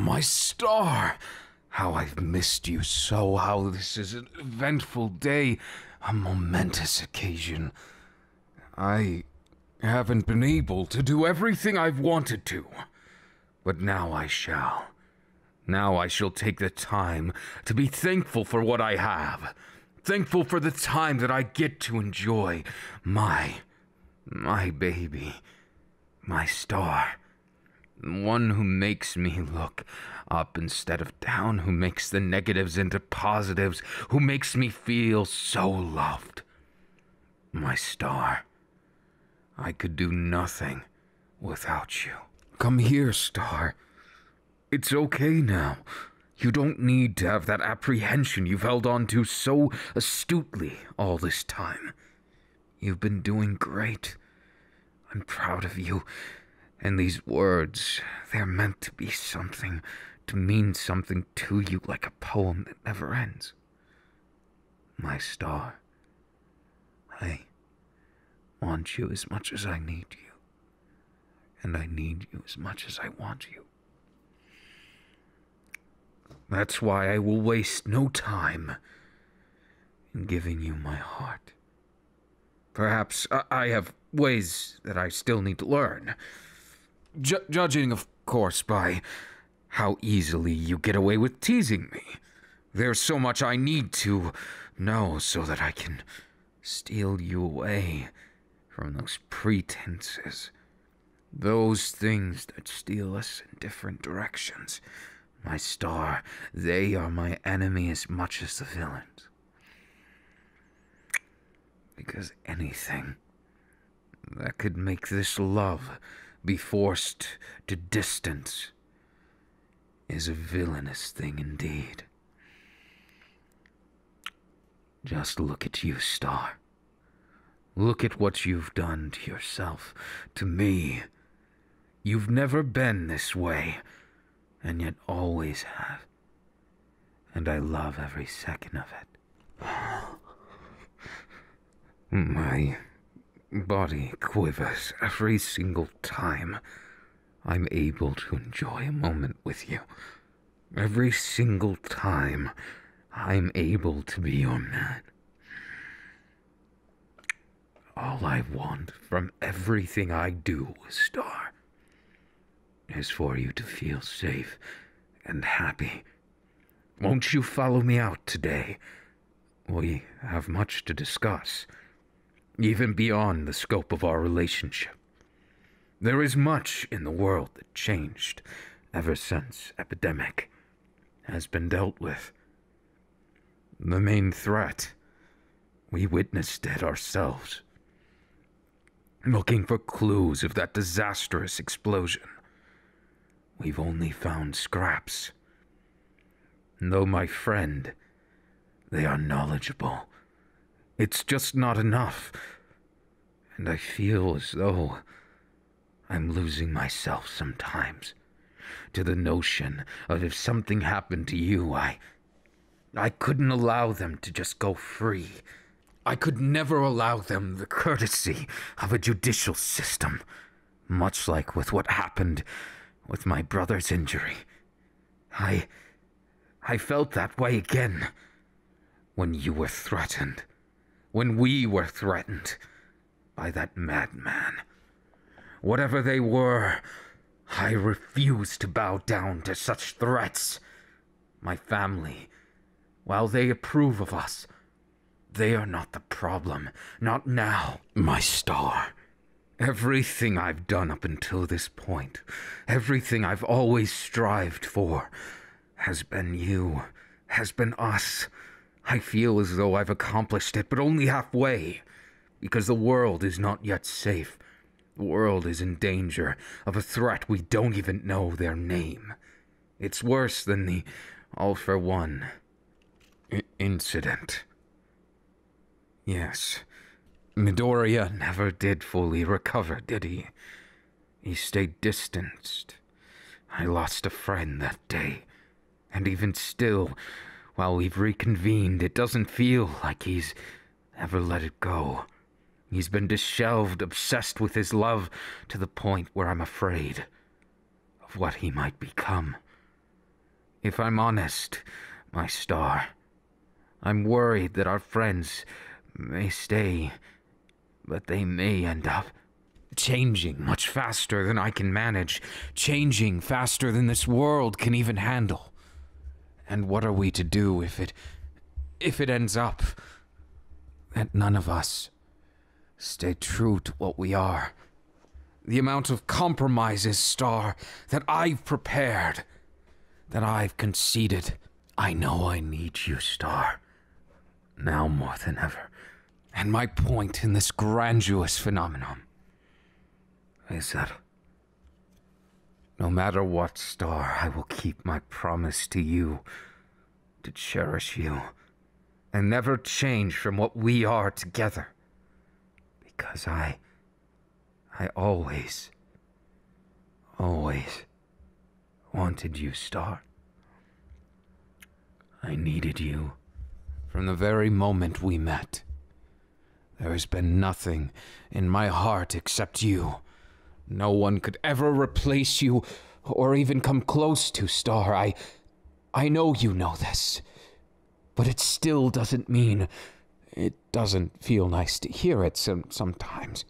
My star! How I've missed you so, how this is an eventful day, a momentous occasion. I haven't been able to do everything I've wanted to, but now I shall. Now I shall take the time to be thankful for what I have, thankful for the time that I get to enjoy my baby, my star. One who makes me look up instead of down, who makes the negatives into positives, who makes me feel so loved. My star. I could do nothing without you. Come here, star. It's okay now. You don't need to have that apprehension you've held on to so astutely all this time. You've been doing great. I'm proud of you. And these words, they're meant to be something, to mean something to you, like a poem that never ends. My star, I want you as much as I need you. And I need you as much as I want you. That's why I will waste no time in giving you my heart. Perhaps I have ways that I still need to learn. Judging, of course, by how easily you get away with teasing me. There's so much I need to know so that I can steal you away from those pretenses. Those things that steal us in different directions. My star, they are my enemy as much as the villains. Because anything that could make this love be forced to distance is a villainous thing indeed. Just look at you, Star. Look at what you've done to yourself, to me. You've never been this way, and yet always have. And I love every second of it. My body quivers every single time I'm able to enjoy a moment with you. Every single time I'm able to be your man. All I want from everything I do, Star, is for you to feel safe and happy. Won't you follow me out today? We have much to discuss, even beyond the scope of our relationship. There is much in the world that changed ever since epidemic has been dealt with. The main threat, we witnessed it ourselves. Looking for clues of that disastrous explosion. We've only found scraps. And though my friend, they are knowledgeable, it's just not enough. And I feel as though I'm losing myself sometimes to the notion of if something happened to you, I couldn't allow them to just go free. I could never allow them the courtesy of a judicial system, much like with what happened with my brother's injury. I felt that way again when you were threatened, when we were threatened by that madman. Whatever they were, I refused to bow down to such threats. My family, while they approve of us, they are not the problem, not now. My Star, everything I've done up until this point, everything I've always strived for, has been you, has been us. I feel as though I've accomplished it, but only halfway, because the world is not yet safe. The world is in danger of a threat we don't even know their name. It's worse than the all-for-one incident. Yes, Midoriya never did fully recover, did he? He stayed distanced. I lost a friend that day, and even still, while we've reconvened, it doesn't feel like he's ever let it go. He's been disheveled, obsessed with his love, to the point where I'm afraid of what he might become. If I'm honest, my star, I'm worried that our friends may stay, but they may end up changing much faster than I can manage, changing faster than this world can even handle. And what are we to do if it ends up that none of us stay true to what we are? The amount of compromises, Star, that I've prepared, that I've conceded. I know I need you, Star, now more than ever. And my point in this grandiose phenomenon is that no matter what, Star, I will keep my promise to you, to cherish you, and never change from what we are together. Because I always wanted you, Star. I needed you from the very moment we met. There has been nothing in my heart except you. No one could ever replace you or even come close to, Star. I know you know this, but it still doesn't mean it doesn't feel nice to hear it sometimes.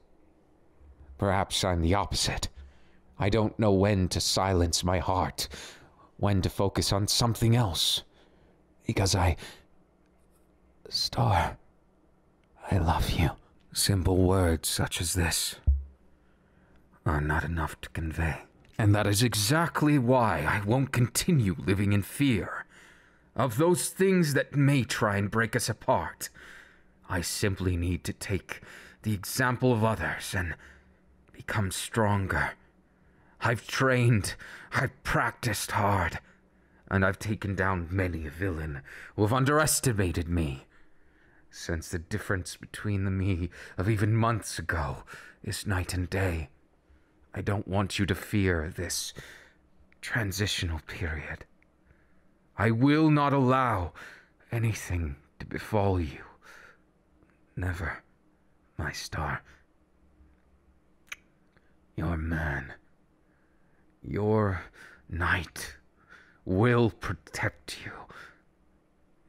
Perhaps I'm the opposite. I don't know when to silence my heart, when to focus on something else. Because Star, I love you. Simple words such as this are not enough to convey. And that is exactly why I won't continue living in fear of those things that may try and break us apart. I simply need to take the example of others and become stronger. I've trained, I've practiced hard, and I've taken down many a villain who have underestimated me. Since the difference between the me of even months ago is night and day, I don't want you to fear this transitional period. I will not allow anything to befall you. Never, my Star. Your man, your knight, will protect you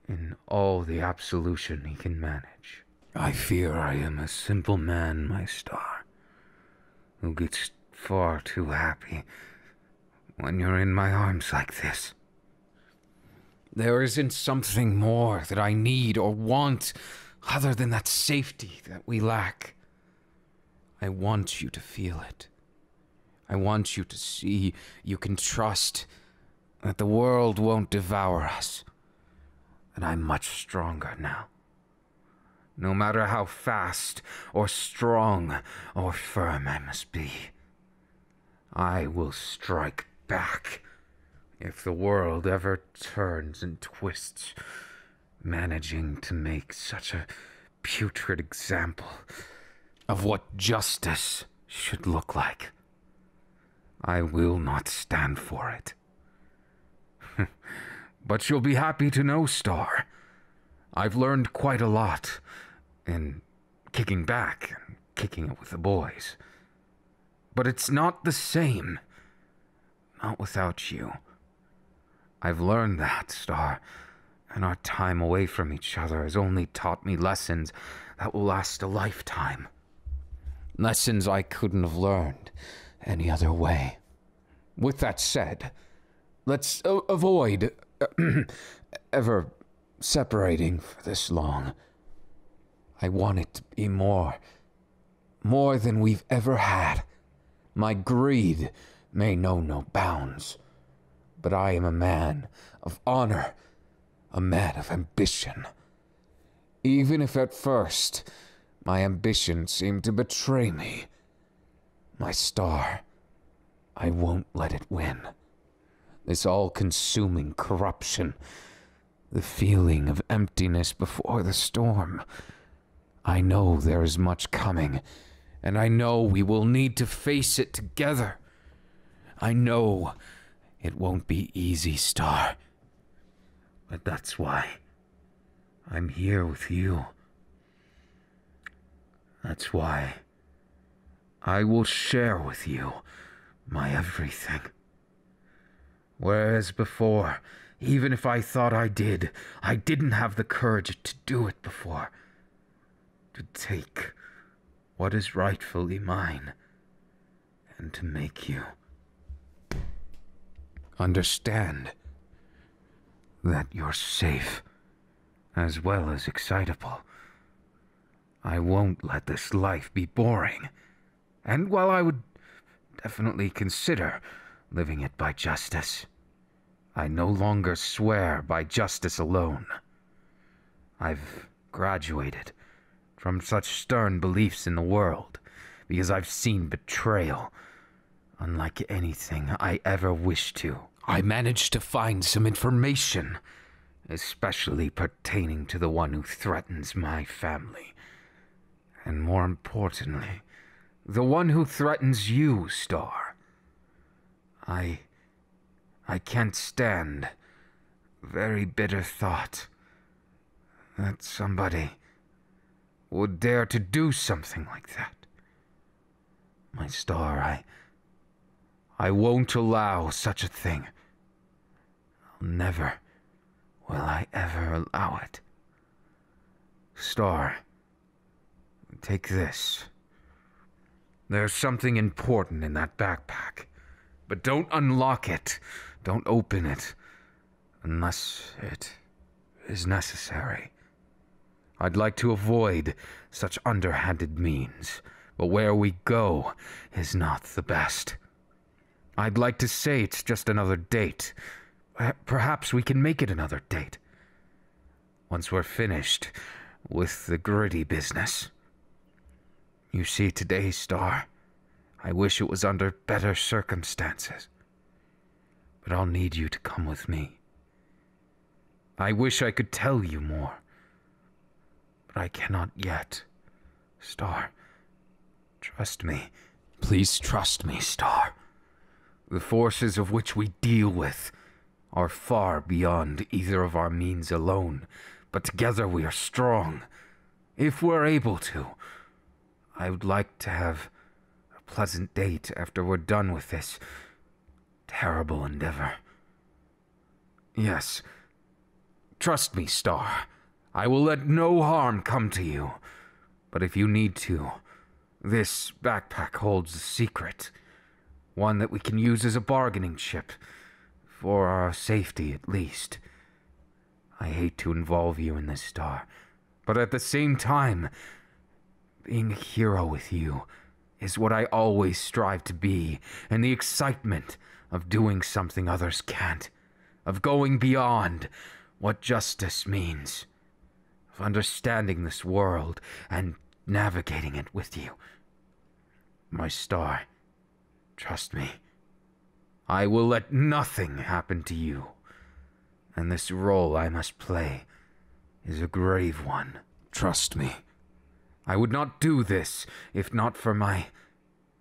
in all the absolution he can manage. I fear I am a simple man, my Star, who gets far too happy when you're in my arms like this. There isn't something more that I need or want other than that safety that we lack. I want you to feel it. I want you to see you can trust that the world won't devour us. And I'm much stronger now. No matter how fast or strong or firm I must be, I will strike back if the world ever turns and twists, managing to make such a putrid example of what justice should look like. I will not stand for it. But you'll be happy to know, Star, I've learned quite a lot in kicking back and kicking it with the boys. But it's not the same. Not without you. I've learned that, Star, and our time away from each other has only taught me lessons that will last a lifetime. Lessons I couldn't have learned any other way. With that said, let's avoid ever separating for this long. I want it to be more than we've ever had. My greed may know no bounds, but I am a man of honor, a man of ambition. Even if at first my ambition seemed to betray me, my Star, I won't let it win. This all-consuming corruption, the feeling of emptiness before the storm. I know there is much coming, and I know we will need to face it together. I know it won't be easy, Star. But that's why I'm here with you. That's why I will share with you my everything. Whereas before, even if I thought I did, I didn't have the courage to do it before. To take what is rightfully mine, and to make you understand that you're safe, as well as excitable. I won't let this life be boring, and while I would definitely consider living it by justice, I no longer swear by justice alone. I've graduated from such stern beliefs in the world because I've seen betrayal unlike anything I ever wished to. I managed to find some information, especially pertaining to the one who threatens my family. And more importantly, the one who threatens you, Star. I can't stand very bitter thought that somebody would dare to do something like that. My Star, I won't allow such a thing. Never will I ever allow it. Star, take this. There's something important in that backpack, but don't unlock it. Don't open it unless it is necessary. I'd like to avoid such underhanded means, but where we go is not the best. I'd like to say it's just another date. Perhaps we can make it another date, once we're finished with the gritty business. You see, today, Star, I wish it was under better circumstances, but I'll need you to come with me. I wish I could tell you more, but I cannot yet. Star, trust me. Please trust me, Star. The forces of which we deal with are far beyond either of our means alone, but together we are strong. If we're able to, I would like to have a pleasant date after we're done with this terrible endeavor. Yes, trust me, Star. I will let no harm come to you. But if you need to, this backpack holds a secret. One that we can use as a bargaining chip. For our safety, at least. I hate to involve you in this, Star. But at the same time, being a hero with you is what I always strive to be. And the excitement of doing something others can't. Of going beyond what justice means. Of understanding this world and navigating it with you. My Star, trust me. I will let nothing happen to you. And this role I must play is a grave one. Trust me. I would not do this if not for my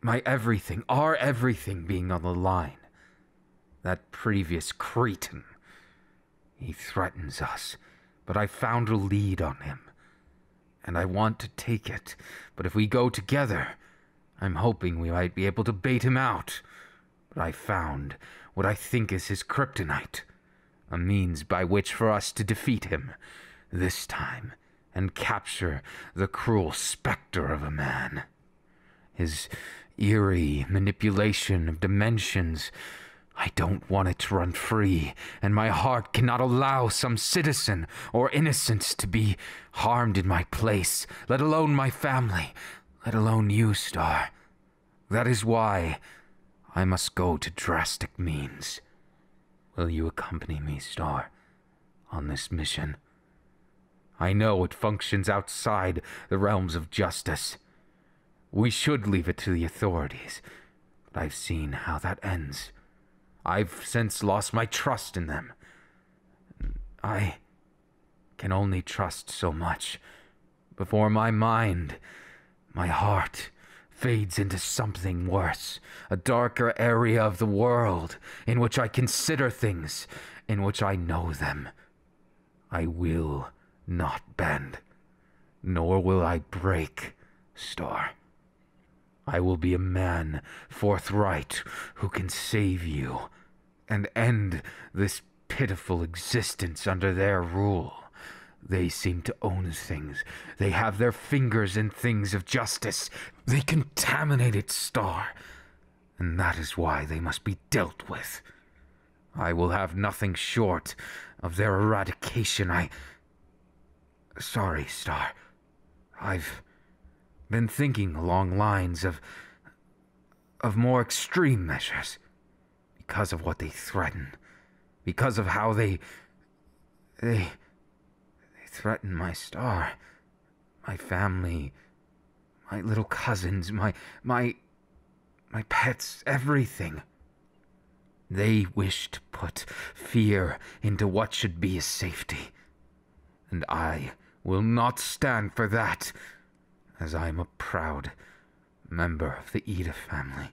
everything, our everything being on the line. That previous cretin. He threatens us, but I found a lead on him. And I want to take it, but if we go together, I'm hoping we might be able to bait him out. But I found what I think is his kryptonite, a means by which for us to defeat him, this time, and capture the cruel specter of a man. His eerie manipulation of dimensions, I don't want it to run free, and my heart cannot allow some citizen or innocent to be harmed in my place, let alone my family, let alone you, Star. That is why I must go to drastic means. Will you accompany me, Star, on this mission? I know it functions outside the realms of justice. We should leave it to the authorities, but I've seen how that ends. I've since lost my trust in them. I can only trust so much before my mind, my heart, fades into something worse, a darker area of the world in which I consider things, in which I know them. I will not bend, nor will I break, Star. I will be a man forthright who can save you, and end this pitiful existence under their rule. They seem to own things. They have their fingers in things of justice. They contaminate its star, and that is why they must be dealt with. I will have nothing short of their eradication. Sorry, Star. I've been thinking along lines of more extreme measures. Because of what they threaten. Because of how they threaten my star. My family. My little cousins. My pets. Everything. They wish to put fear into what should be a safety. And I will not stand for that, as I am a proud member of the Iida family.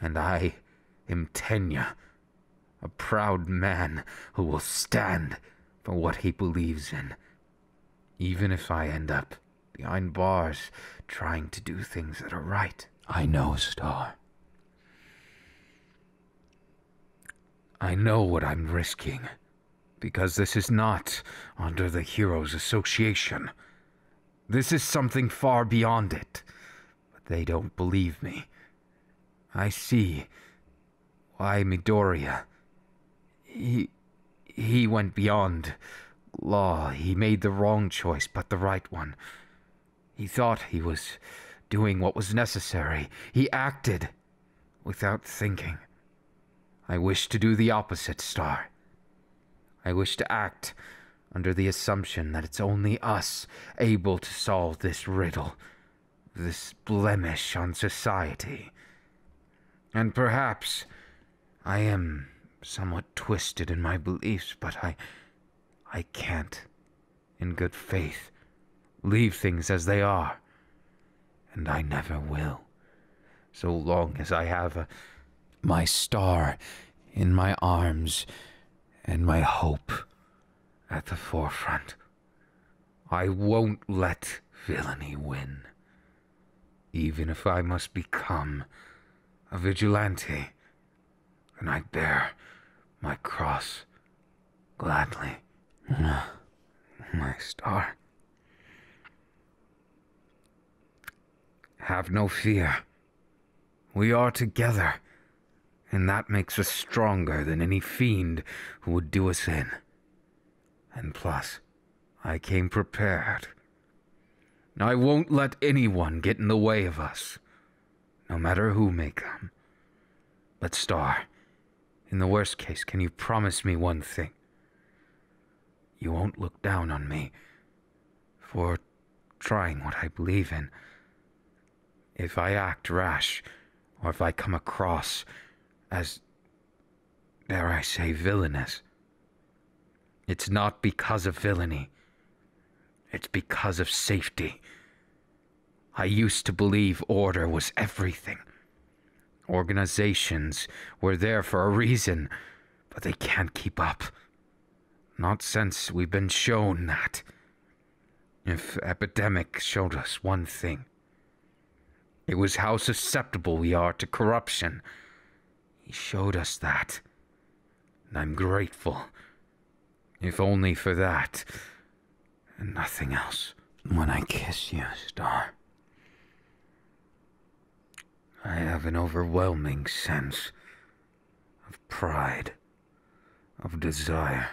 And I am Tenya, a proud man who will stand for what he believes in, even if I end up behind bars trying to do things that are right. I know, Star. I know what I'm risking, because this is not under the Heroes Association. This is something far beyond it, but they don't believe me. I see why Midoriya, he went beyond law. He made the wrong choice, but the right one. He thought he was doing what was necessary. He acted without thinking. I wish to do the opposite, Star. I wish to act under the assumption that it's only us able to solve this riddle, this blemish on society. And perhaps I am somewhat twisted in my beliefs, but I can't, in good faith, leave things as they are. And I never will, so long as I have my star in my arms and my hope at the forefront. I won't let villainy win, even if I must become a vigilante, and I bear my cross gladly. My star. Have no fear. We are together, and that makes us stronger than any fiend who would do us in. And plus, I came prepared. I won't let anyone get in the way of us, no matter who may come. But Star, in the worst case, can you promise me one thing? You won't look down on me for trying what I believe in. If I act rash, or if I come across as, dare I say, villainous, it's not because of villainy. It's because of safety. I used to believe order was everything. Organizations were there for a reason, but they can't keep up. Not since we've been shown that. If Epidemic showed us one thing, it was how susceptible we are to corruption. He showed us that. And I'm grateful. If only for that. And nothing else. When I kiss you, Star, I have an overwhelming sense of pride, of desire,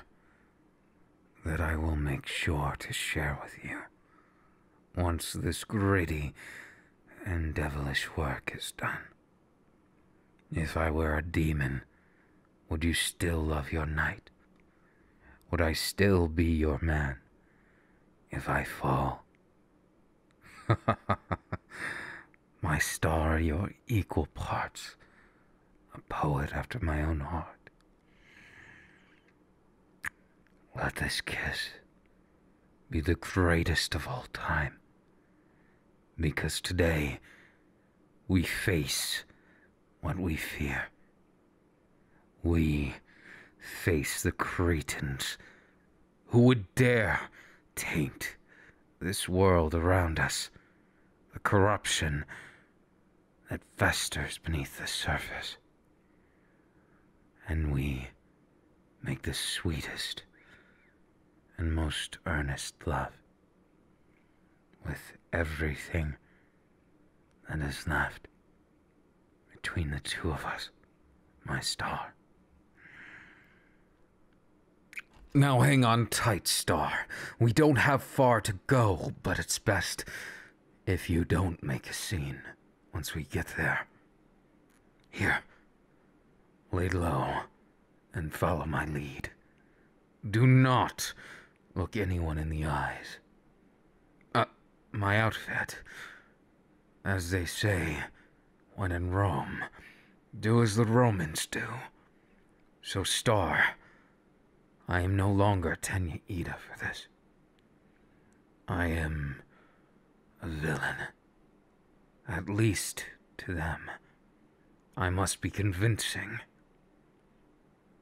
that I will make sure to share with you once this gritty and devilish work is done. If I were a demon, would you still love your knight? Would I still be your man if I fall? My Star, you're equal parts a poet after my own heart. Let this kiss be the greatest of all time, because today we face what we fear. We face the cretins who would dare taint this world around us, the corruption that festers beneath the surface. and we make the sweetest and most earnest love with everything that is left between the two of us, my star. Now hang on tight, Star. We don't have far to go, but it's best if you don't make a scene once we get there. Here, lay low and follow my lead. Do not look anyone in the eyes. My outfit. As they say, when in Rome, do as the Romans do. So, Star, I am no longer Tenya Iida for this. I am a villain. At least to them. I must be convincing.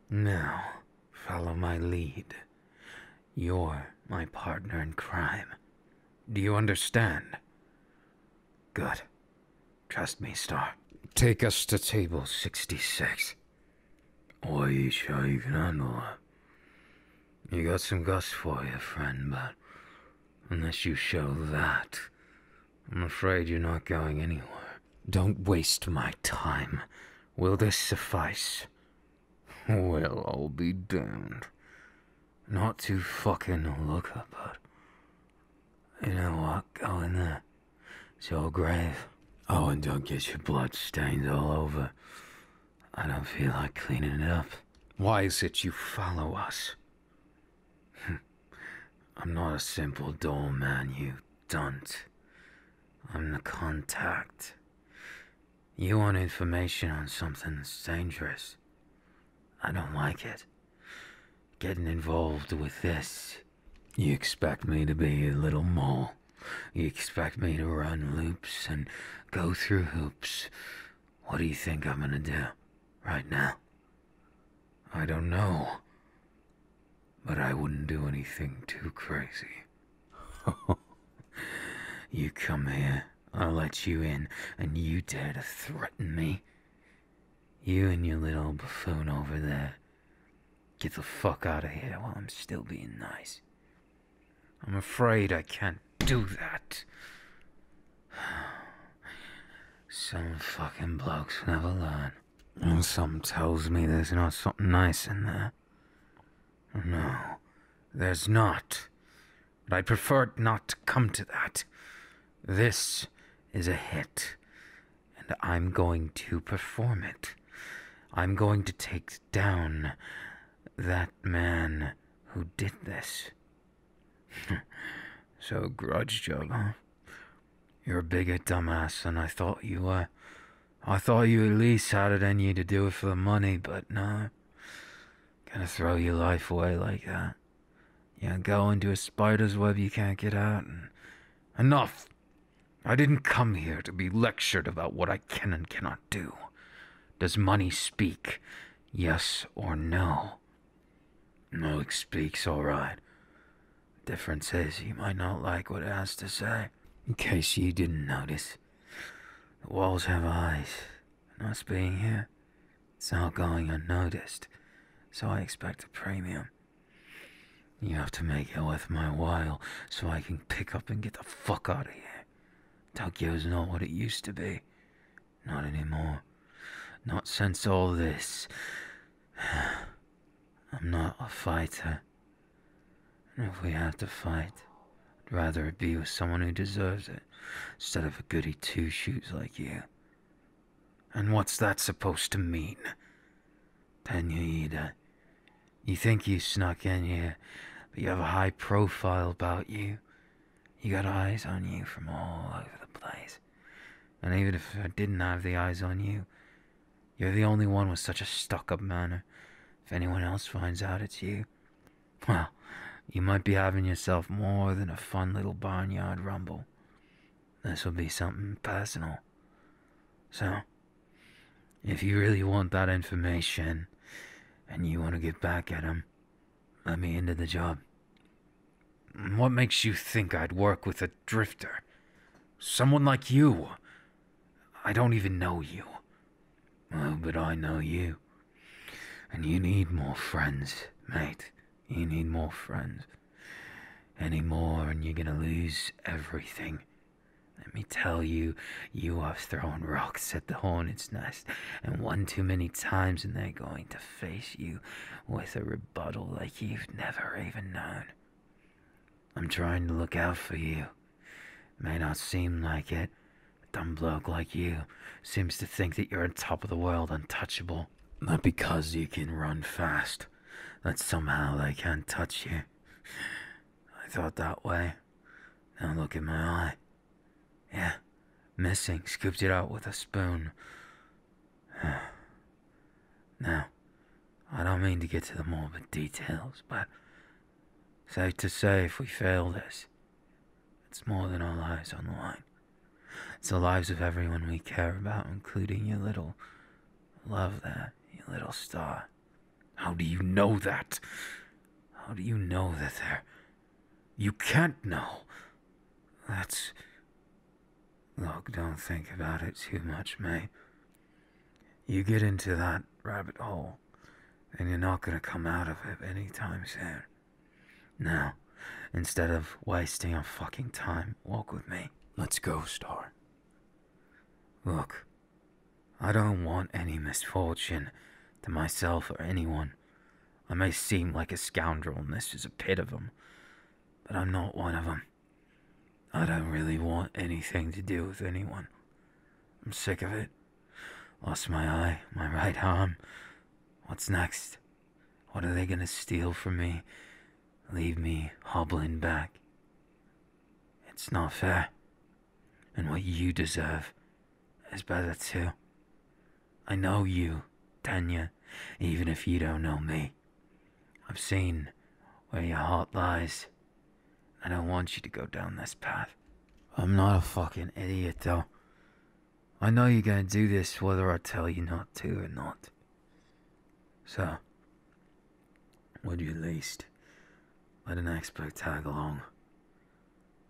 Now, follow my lead. You're my partner in crime. Do you understand? Good. Trust me, Star. Take us to table 66. Are you sure you can handle it? You got some guts for you, friend, but unless you show that, I'm afraid you're not going anywhere. Don't waste my time. Will this suffice? Well, I'll be damned. Not to fucking look up, but you know what? Go in there. It's your grave. Oh, and don't get your blood stains all over. I don't feel like cleaning it up. Why is it you follow us? I'm not a simple doorman, you don't. I'm the contact. You want information on something that's dangerous. I don't like it. Getting involved with this. You expect me to be a little mole. You expect me to run loops and go through hoops. What do you think I'm gonna do right now? I don't know. But I wouldn't do anything too crazy. You come here, I'll let you in, and you dare to threaten me? You and your little buffoon over there. Get the fuck out of here while I'm still being nice. I'm afraid I can't do that. Some fucking blokes never learn. And something tells me there's not something nice in there. No, there's not. But I'd prefer it not to come to that. This is a hit, and I'm going to perform it. I'm going to take down that man who did this. So, grudge job, huh? You're a bigger dumbass than I thought you were. I thought you at least had it in you to do it for the money, but no. Gonna throw your life away like that. You go into a spider's web you can't get out, and enough! I didn't come here to be lectured about what I can and cannot do. Does money speak? Yes or no? No, it speaks, alright. Difference is, you might not like what it has to say. In case you didn't notice, the walls have eyes, and us being here, it's not going unnoticed, so I expect a premium. You have to make it worth my while, so I can pick up and get the fuck out of here. Tokyo's not what it used to be. Not anymore. Not since all this. I'm not a fighter. And if we have to fight, I'd rather it be with someone who deserves it, instead of a goody two-shoes like you. And what's that supposed to mean? Tenya Iida, you think you snuck in here, but you have a high profile about you. You got eyes on you from all over the place. And even if I didn't have the eyes on you, you're the only one with such a stuck-up manner. If anyone else finds out it's you, well, you might be having yourself more than a fun little barnyard rumble. This will be something personal. So, if you really want that information, and you want to get back at him, let me into the job. What makes you think I'd work with a drifter? Someone like you. I don't even know you. Oh, but I know you. And you need more friends, mate. You need more friends. Any more and you're gonna lose everything. Let me tell you, you have thrown rocks at the hornet's nest, and one too many times, and they're going to face you with a rebuttal like you've never even known. I'm trying to look out for you. May not seem like it. A dumb bloke like you seems to think that you're on top of the world, untouchable. Not because you can run fast, that somehow they can't touch you. I thought that way. Now look in my eye. Yeah, missing. Scooped it out with a spoon. Now, I don't mean to get to the morbid details, but safe to say if we fail this, it's more than our lives on the line. It's the lives of everyone we care about, including your little love there, your little star. How do you know that? How do you know that they're... You can't know. That's... Look, don't think about it too much, mate. You get into that rabbit hole, and you're not gonna come out of it anytime soon. Now, instead of wasting our fucking time, walk with me. Let's go, Star. Look, I don't want any misfortune to myself or anyone. I may seem like a scoundrel, and this is a pit of them, but I'm not one of them. I don't really want anything to do with anyone. I'm sick of it. Lost my eye, my right arm. What's next? What are they gonna steal from me? Leave me hobbling back? It's not fair. And what you deserve is better too. I know you, Tenya, even if you don't know me. I've seen where your heart lies. I don't want you to go down this path. I'm not a fucking idiot, though. I know you're gonna do this whether I tell you not to or not. So, would you at least let an expert tag along?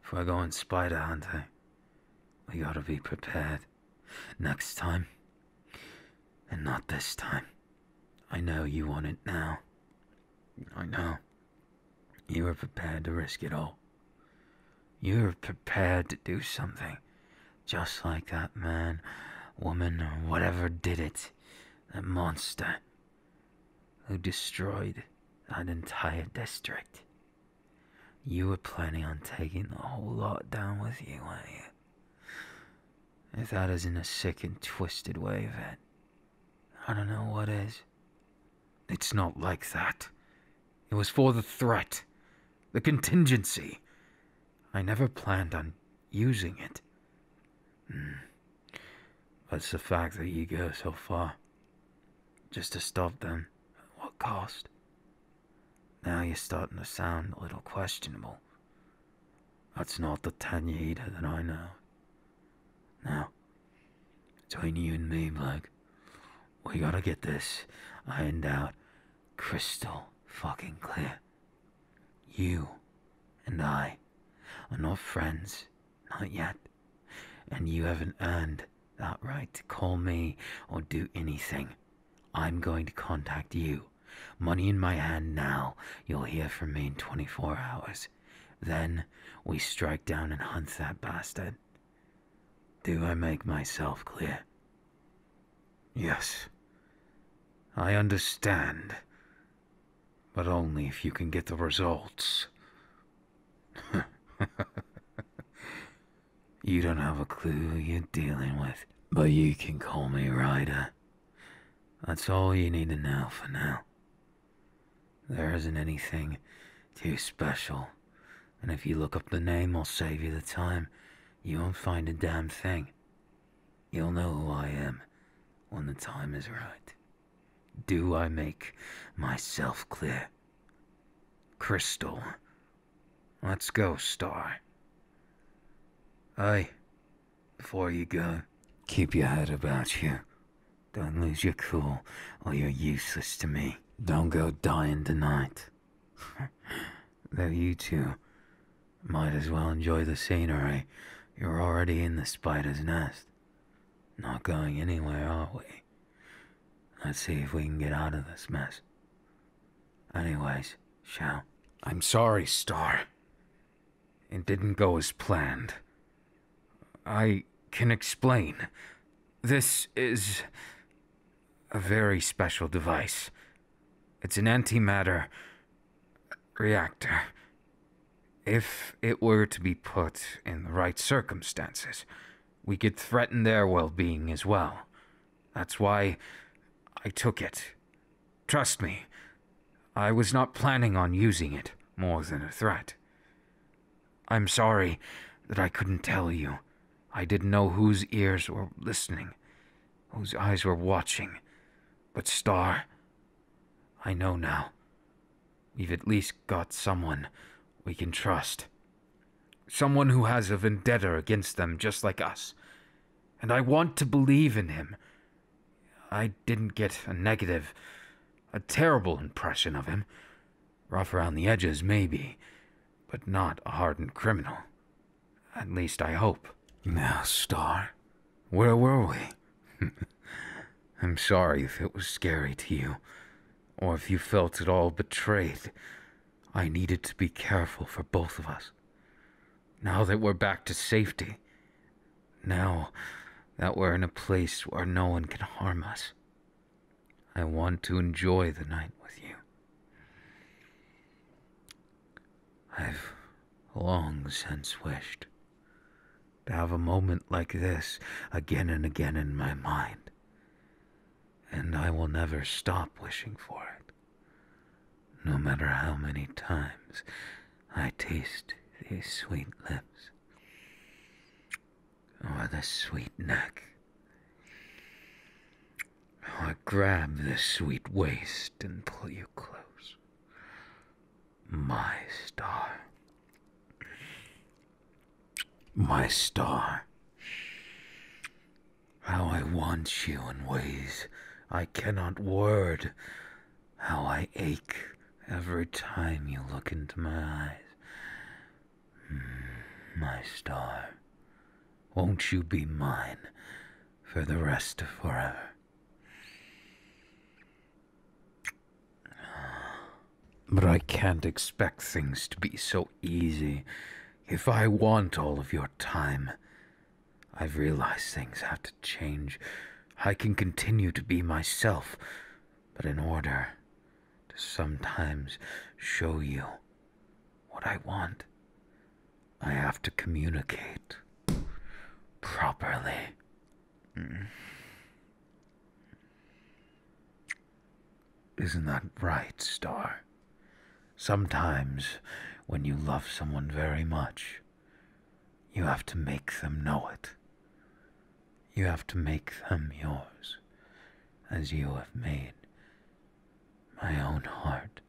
If I go on spider hunting, we gotta be prepared. Next time, and not this time. I know you want it now. I know. You were prepared to risk it all. You were prepared to do something, just like that man, woman, or whatever did it. That monster who destroyed that entire district. You were planning on taking the whole lot down with you, weren't you? If that isn't a sick and twisted way of it, I don't know what is. It's not like that. It was for the threat. The contingency. I never planned on using it. But it's the fact that you go so far. Just to stop them. At what cost? Now you're starting to sound a little questionable. That's not the Tenya Iida that I know. Now, between you and me, bloke, we gotta get this ironed out crystal fucking clear. You and I are not friends, not yet, and you haven't earned that right to call me or do anything. I'm going to contact you. Money in my hand now. You'll hear from me in 24 hours. Then we strike down and hunt that bastard. Do I make myself clear? Yes. I understand. But only if you can get the results. You don't have a clue who you're dealing with, but you can call me Ryder. That's all you need to know for now. There isn't anything too special, and if you look up the name, I'll save you the time. You won't find a damn thing. You'll know who I am when the time is right. Do I make myself clear? Crystal. Let's go, Star. Hey, before you go, keep your head about you. Don't lose your cool, or you're useless to me. Don't go dying tonight. Though you two might as well enjoy the scenery. You're already in the spider's nest. Not going anywhere, are we? Let's see if we can get out of this mess. Anyways, shall? I'm sorry, Star. It didn't go as planned. I can explain. This is a very special device. It's an antimatter reactor. If it were to be put in the right circumstances, we could threaten their well-being as well. That's why I took it. Trust me, I was not planning on using it more than a threat. I'm sorry that I couldn't tell you. I didn't know whose ears were listening, whose eyes were watching. But Star, I know now. We've at least got someone we can trust. Someone who has a vendetta against them just like us. And I want to believe in him. I didn't get a terrible impression of him. Rough around the edges, maybe, but not a hardened criminal. At least I hope. Now, Star, where were we? I'm sorry if it was scary to you, or if you felt at all betrayed. I needed to be careful for both of us. Now that we're back to safety, now that we're in a place where no one can harm us, I want to enjoy the night with you. I've long since wished to have a moment like this again and again in my mind, and I will never stop wishing for it, no matter how many times I taste these sweet lips, or this sweet neck, or grab this sweet waist and pull you close. My Star. My Star. How I want you in ways I cannot word. How I ache every time you look into my eyes. My Star. Won't you be mine for the rest of forever? But I can't expect things to be so easy. If I want all of your time, I've realized things have to change. I can continue to be myself, but in order to sometimes show you what I want, I have to communicate properly. Isn't that right, Star? Sometimes, when you love someone very much, you have to make them know it. You have to make them yours, as you have made my own heart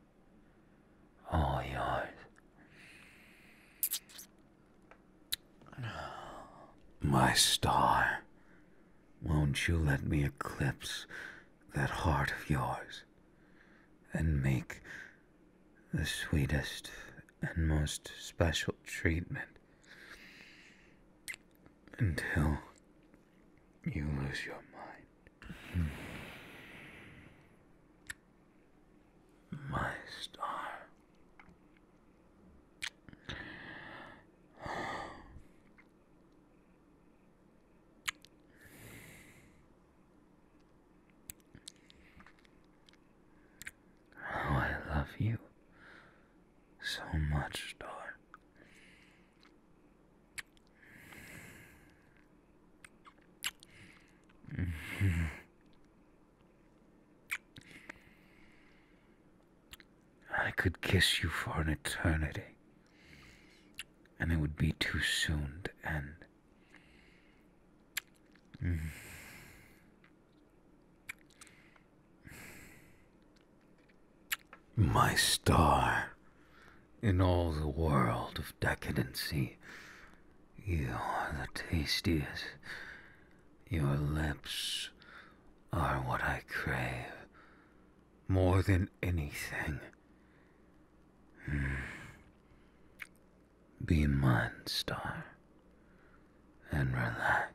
all yours. My Star, won't you let me eclipse that heart of yours and make the sweetest and most special treatment until you lose your mind. My Star. How I love you so much, Star. I could kiss you for an eternity, and it would be too soon to end. My Star, in all the world of decadency, you are the tastiest. Your lips are what I crave more than anything. Be mine, Star, and relax.